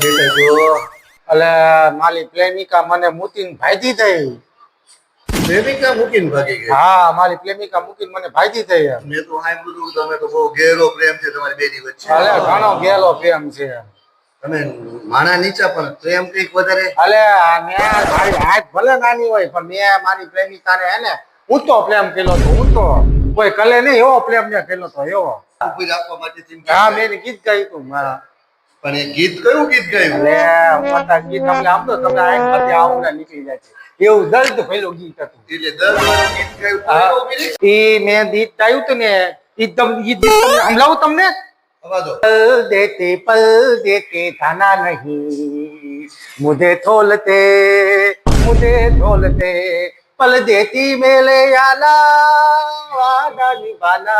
બેટા જો એટલે મારી પ્રેમિકા મને મૂકીને ભાગી થઈ. પ્રેમિકા મૂકીને ભાગી ગઈ. હા, મારી પ્રેમિકા મૂકીને મને ભાગી થઈ એમ. મેં તો સાંભળ્યું તમે તો બહુ ગહેરો પ્રેમ છે તમારી બેની વચ્ચે. અલે ઘણો ગેલો પ્રેમ છે. તમે માણા નીચા પણ પ્રેમ કઈક વધારે. અલે મેં મારી હાથ ભલે નાની હોય પણ મેં મારી પ્રેમિકાને હે ને ઊંચો પ્રેમ કર્યો તો ઊંચો. કોઈ કલે નહીં એવો પ્રેમ મેં કર્યો તો એવો. ઉભી રાખવા માટે ચિંતા. હા, મેં ગીત ગાયું હતું મારા. પણ એ ગીત કયું ગીત ગાયું? અલે મોટા ગીત તમને આમ તો તમે આંખ માંથી આવડા નીકળી જાય છે. એવું દર્દ ભરેલું ગીત હતું. એટલે 10 વાળું ગીત ગાયું તો એવો ઉભી રહી? એ મેં ગીત ગાયું હતું ને એ ગીત તમને સંભળાવું તમને. અવાજો. पल देते थाना नहीं मुझे थोलते पल देती मेले आला वादा निभाना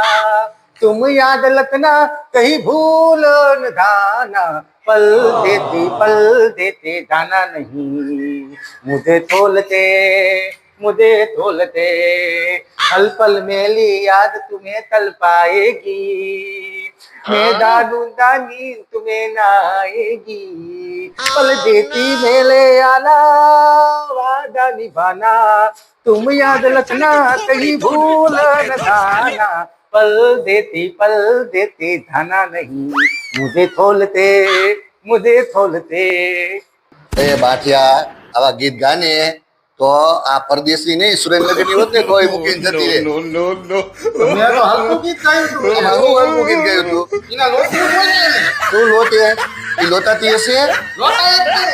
तुम याद रखना कहीं भूल न जाना पल देते थाना नहीं मुझे थोलते पल पल मेली याद तुम्हें तल पाएगी मैं डालूंगा नींद तुम्हें नाएगी पल देती मेले आला वादा निभाना तुम याद रखना कहीं भूल न जाना पल देती जाना नहीं मुझे थोलते એ બાઠિયા આવા ગીત ગાને તો આ પરદેશી નહીં સુરેન્દ્રનગર ની હોત ને કોઈ મૂકીને જતી રહે. મેં તો હલકું ગીત ગાયું હતું. આમાં હું હલકું ગીત ગાયું તું? એના લોટી બોલે. શું લોટ એ લોટાતી હશે? લોટા એક છે.